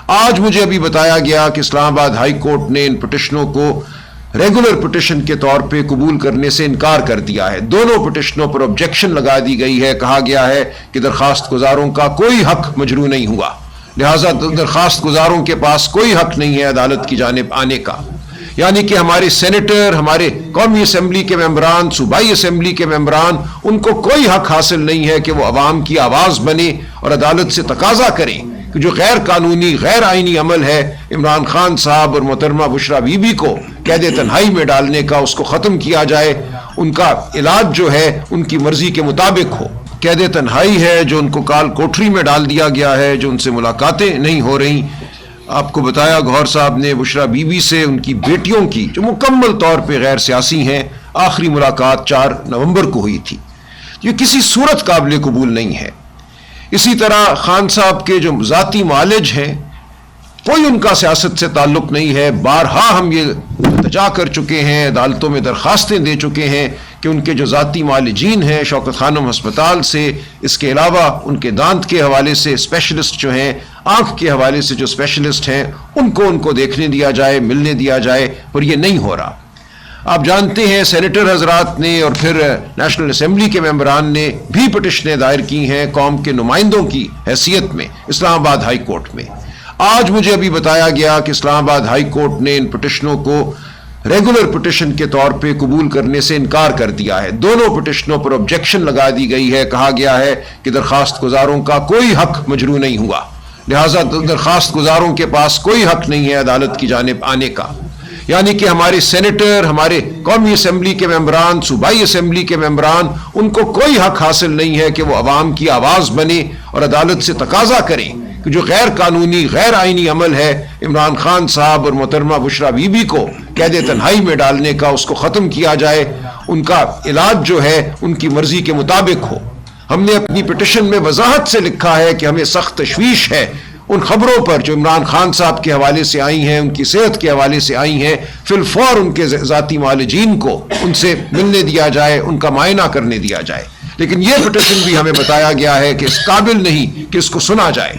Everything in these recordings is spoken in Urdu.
آج مجھے ابھی بتایا گیا کہ اسلام آباد ہائی کورٹ نے ان پٹیشنوں کو ریگولر پٹیشن کے طور پہ قبول کرنے سے انکار کر دیا ہے۔ دونوں پٹیشنوں پر آبجیکشن لگا دی گئی ہے، کہا گیا ہے کہ درخواست گزاروں کا کوئی حق مجروح نہیں ہوا، لہٰذا درخواست گزاروں کے پاس کوئی حق نہیں ہے عدالت کی جانب آنے کا، یعنی کہ ہمارے سینیٹر، ہمارے قومی اسمبلی کے ممبران، صوبائی اسمبلی کے ممبران، ان کو کوئی حق حاصل نہیں ہے کہ وہ عوام کی آواز بنے اور عدالت سے تقاضا کریں کہ جو غیر قانونی غیر آئینی عمل ہے عمران خان صاحب اور محترمہ بشرا بی بی کو قید تنہائی میں ڈالنے کا، اس کو ختم کیا جائے، ان کا علاج جو ہے ان کی مرضی کے مطابق ہو۔ قید تنہائی ہے جو ان کو کال کوٹری میں ڈال دیا گیا ہے، جو ان سے ملاقاتیں نہیں ہو رہی۔ آپ کو بتایا گوہر صاحب نے بشرا بی بی سے ان کی بیٹیوں کی جو مکمل طور پہ غیر سیاسی ہیں، آخری ملاقات 4 نومبر کو ہوئی تھی۔ یہ کسی صورت قابل قبول نہیں ہے۔ اسی طرح خان صاحب کے جو ذاتی معالج ہیں، کوئی ان کا سیاست سے تعلق نہیں ہے۔ بارہا ہم یہ التجا کر چکے ہیں، عدالتوں میں درخواستیں دے چکے ہیں کہ ان کے جو ذاتی معالجین ہیں شوکت خانم ہسپتال سے، اس کے علاوہ ان کے دانت کے حوالے سے اسپیشلسٹ جو ہیں، آنکھ کے حوالے سے جو اسپیشلسٹ ہیں، ان کو دیکھنے دیا جائے، ملنے دیا جائے، اور یہ نہیں ہو رہا۔ آپ جانتے ہیں سینیٹر حضرات نے اور پھر نیشنل اسمبلی کے ممبران نے بھی پٹیشنیں دائر کی ہیں قوم کے نمائندوں کی حیثیت میں اسلام آباد ہائی کورٹ میں۔ آج مجھے ابھی بتایا گیا کہ اسلام آباد ہائی کورٹ نے ان پٹیشنوں کو ریگولر پٹیشن کے طور پہ قبول کرنے سے انکار کر دیا ہے۔ دونوں پٹیشنوں پر آبجیکشن لگا دی گئی ہے، کہا گیا ہے کہ درخواست گزاروں کا کوئی حق مجروح نہیں ہوا، لہٰذا درخواست گزاروں کے پاس کوئی حق نہیں ہے عدالت کی جانب آنے کا، یعنی کہ ہمارے سینیٹر، ہمارے قومی اسمبلی کے ممبران، صوبائی اسمبلی کے ممبران، ان کو کوئی حق حاصل نہیں ہے کہ وہ عوام کی آواز بنے اور عدالت سے تقاضا کریں کہ جو غیر قانونی غیر آئینی عمل ہے عمران خان صاحب اور محترمہ بشرا بی بی کو قید تنہائی میں ڈالنے کا، اس کو ختم کیا جائے، ان کا علاج جو ہے ان کی مرضی کے مطابق ہو۔ ہم نے اپنی پٹیشن میں وضاحت سے لکھا ہے کہ ہمیں سخت تشویش ہے ان خبروں پر جو عمران خان صاحب کے حوالے سے آئی ہیں، ان کی صحت کے حوالے سے آئی ہیں۔ فی الفور ان کے ذاتی معالجین کو ان سے ملنے دیا جائے، ان کا معائنہ کرنے دیا جائے، لیکن یہ پٹیشن بھی ہمیں بتایا گیا ہے کہ اس قابل نہیں کہ اس کو سنا جائے۔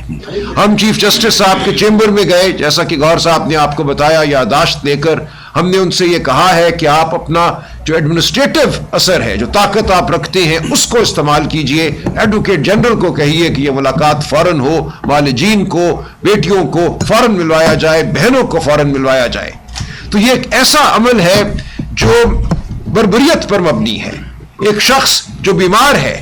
ہم چیف جسٹس صاحب کے چیمبر میں گئے، جیسا کہ گوہر صاحب نے آپ کو بتایا یادداشت لے کر، ہم نے ان سے یہ کہا ہے کہ آپ اپنا جو ایڈمنسٹریٹو اثر ہے، جو طاقت آپ رکھتے ہیں، اس کو استعمال کیجئے۔ ایڈوکیٹ جنرل کو کہیے کہ یہ ملاقات فوراً ہو، معالجین کو، بیٹیوں کو فوراً ملوایا جائے، بہنوں کو فوراً ملوایا جائے۔ تو یہ ایک ایسا عمل ہے جو بربریت پر مبنی ہے۔ ایک شخص جو بیمار ہے،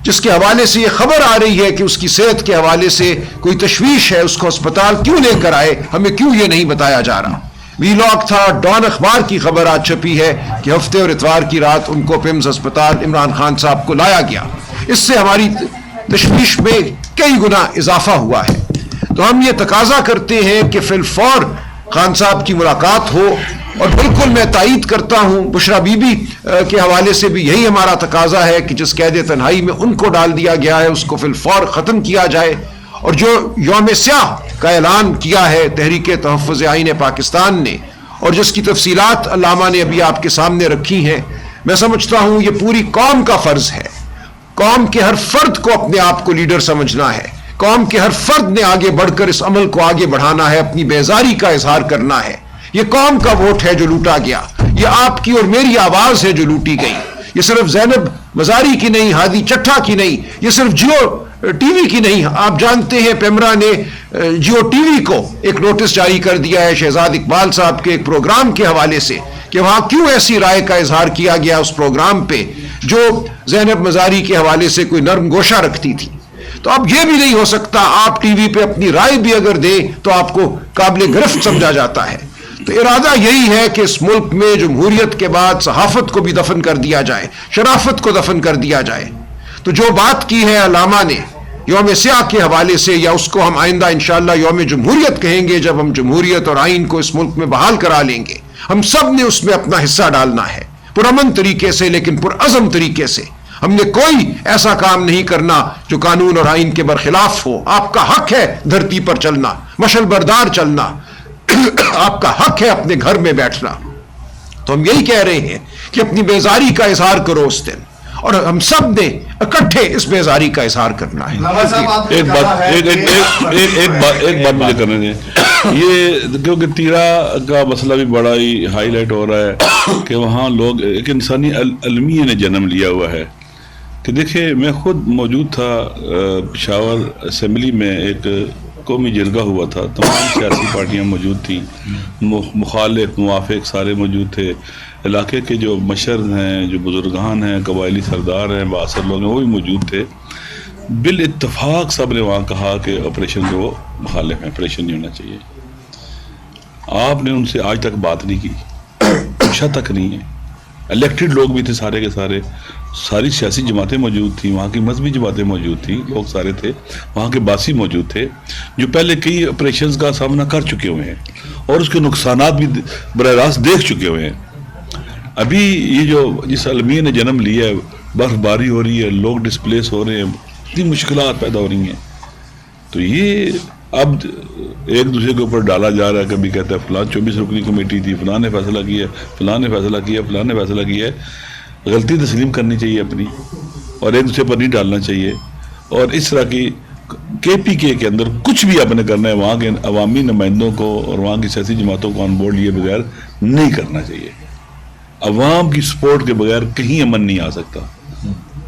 جس کے حوالے سے یہ خبر آ رہی ہے کہ اس کی صحت کے حوالے سے کوئی تشویش ہے، اس کو اسپتال کیوں لے کر آئے، ہمیں کیوں یہ نہیں بتایا جا رہا؟ وی لاگ تھا، ڈان اخبار کی خبر آج چھپی ہے کہ ہفتے اور اتوار کی رات ان کو پیمز اسپتال عمران خان صاحب کو لایا گیا۔ اس سے ہماری تشویش میں کئی گنا اضافہ ہوا ہے۔ تو ہم یہ تقاضا کرتے ہیں کہ فی الفور خان صاحب کی ملاقات ہو، اور بالکل میں تائید کرتا ہوں بشرا بی بی کے حوالے سے بھی یہی ہمارا تقاضا ہے کہ جس قید تنہائی میں ان کو ڈال دیا گیا ہے اس کو فی الفور ختم کیا جائے، اور جو یوم سیاہ کا اعلان کیا ہے تحریک تحفظ آئین پاکستان نے، اور جس کی تفصیلات علامہ نے ابھی آپ کے سامنے رکھی ہیں، میں سمجھتا ہوں یہ پوری قوم کا فرض ہے۔ قوم کے ہر فرد کو اپنے آپ کو لیڈر سمجھنا ہے، قوم کے ہر فرد نے آگے بڑھ کر اس عمل کو آگے بڑھانا ہے، اپنی بیزاری کا اظہار کرنا ہے۔ یہ قوم کا ووٹ ہے جو لوٹا گیا، یہ آپ کی اور میری آواز ہے جو لوٹی گئی۔ یہ صرف زینب مزاری کی نہیں، ہادی چٹھا کی نہیں، یہ صرف جیو ٹی وی کی نہیں۔ آپ جانتے ہیں پیمرا نے جیو ٹی وی کو ایک نوٹس جاری کر دیا ہے شہزاد اقبال صاحب کے ایک پروگرام کے حوالے سے کہ وہاں کیوں ایسی رائے کا اظہار کیا گیا اس پروگرام پہ جو زینب مزاری کے حوالے سے کوئی نرم گوشہ رکھتی تھی۔ تو اب یہ بھی نہیں ہو سکتا آپ ٹی وی پہ اپنی رائے بھی اگر دیں تو آپ کو قابل گرفت سمجھا جاتا ہے۔ تو ارادہ یہی ہے کہ اس ملک میں جمہوریت کے بعد صحافت کو بھی دفن کر دیا جائے، شرافت کو دفن کر دیا جائے۔ تو جو بات کی ہے علامہ نے یوم سیاہ کے حوالے سے، یا اس کو ہم آئندہ انشاءاللہ یوم جمہوریت کہیں گے جب ہم جمہوریت اور آئین کو اس ملک میں بحال کرا لیں گے، ہم سب نے اس میں اپنا حصہ ڈالنا ہے، پرامن طریقے سے لیکن پرعزم طریقے سے۔ ہم نے کوئی ایسا کام نہیں کرنا جو قانون اور آئین کے برخلاف ہو۔ آپ کا حق ہے دھرتی پر چلنا، مشل بردار چلنا، آپ کا حق ہے اپنے گھر میں بیٹھنا۔ تو ہم یہی کہہ رہے ہیں کہ اپنی بیزاری کا اظہار کرو اس دن، اور ہم سب نے اکٹھے اس بیزاری کا اظہار کرنا ہے. ایک بات مجھے کرنے دیں. یہ کیونکہ تیرا کا مسئلہ بھی بڑا ہی ہائی لائٹ ہو رہا ہے کہ وہاں لوگ ایک انسانی المیہ نے جنم لیا ہوا ہے. کہ دیکھیں میں خود موجود تھا پشاور اسمبلی میں، ایک قومی جرگہ ہوا تھا، تمام سیاسی پارٹیاں موجود تھیں، مخالف موافق سارے موجود تھے. علاقے کے جو مشرد ہیں، جو بزرگان ہیں، قبائلی سردار ہیں، بااثر لوگ ہیں، وہ بھی موجود تھے. بالاتفاق سب نے وہاں کہا کہ آپریشن کے وہ مخالف ہیں، آپریشن نہیں ہونا چاہیے. آپ نے ان سے آج تک بات نہیں کی، پوچھا تک نہیں ہے. الیکٹڈ لوگ بھی تھے سارے کے سارے، ساری سیاسی جماعتیں موجود تھیں، وہاں کی مذہبی جماعتیں موجود تھیں، لوگ سارے تھے، وہاں کے باسی موجود تھے جو پہلے کئی آپریشنز کا سامنا کر چکے ہوئے ہیں اور اس کے نقصانات بھی براہ راست دیکھ چکے ہوئے ہیں. ابھی یہ جو جس المیہ نے جنم لیا ہے، برف باری ہو رہی ہے، لوگ ڈسپلیس ہو رہے ہیں، اتنی مشکلات پیدا ہو رہی ہیں، تو یہ اب ایک دوسرے کے اوپر ڈالا جا رہا ہے. کبھی کہتا ہے فلاں 24 رکنی کمیٹی تھی، فلاں نے فیصلہ کیا، فلاں نے فیصلہ کیا، فلاں نے فیصلہ کیا ہے. غلطی تسلیم کرنی چاہیے اپنی، اور ایک دوسرے پر نہیں ڈالنا چاہیے. اور اس طرح کی KPK کے اندر کچھ بھی آپ نے کرنا ہے وہاں کے عوامی نمائندوں کو اور وہاں کی سیاسی جماعتوں کو آن بورڈ لیے بغیر نہیں کرنا چاہیے. عوام کی سپورٹ کے بغیر کہیں امن نہیں آ سکتا.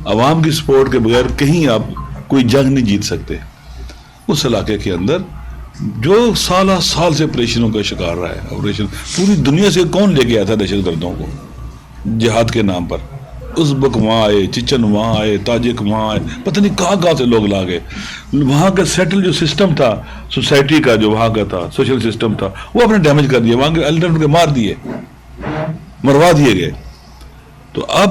عوام کی سپورٹ کے بغیر کہیں آپ کوئی جنگ نہیں جیت سکتے. اس علاقے کے اندر جو سالہ سال سے آپریشنوں کا شکار رہا ہے، آپریشن پوری دنیا سے کون لے کے آیا تھا دہشت گردوں کو جہاد کے نام پر؟ ازبک وہاں آئے، چچن وہاں آئے، تاجک وہاں آئے، پتہ نہیں کہاں سے لوگ لا گئے. وہاں کا سیٹل جو سسٹم تھا سوسائٹی کا، جو وہاں کا تھا سوشل سسٹم تھا، وہ اپنے ڈیمیج کر دیا. وہاں کے ایلڈر کے مار دیے، مروا دیے گئے. تو اب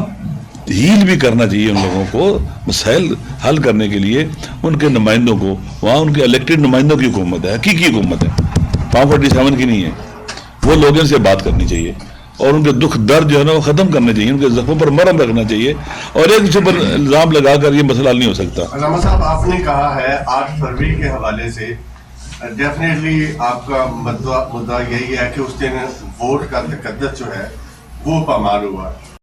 ہیل بھی کرنا چاہیے ان لوگوں کو، مسائل حل کرنے کے لیے ان کے نمائندوں کو. وہاں ان کے الیکٹڈ نمائندوں کی حکومت ہے، حقیقی حکومت ہے، 547 کی نہیں ہے. وہ لوگوں سے بات کرنی چاہیے اور ان کے دکھ درد جو ہے نا وہ ختم کرنے چاہیے، ان کے زخموں پر مرہم رکھنا چاہیے، اور ایک دوسرے پر الزام لگا کر یہ مسئلہ حل نہیں ہو سکتا. علامہ صاحب، آپ نے کہا ہے 8 فروری کے حوالے سے ڈیفینیٹلی آپ کا مدعا یہی ہے کہ اس دن ووٹ کا تقدس جو ہے وہ پامال ہوا.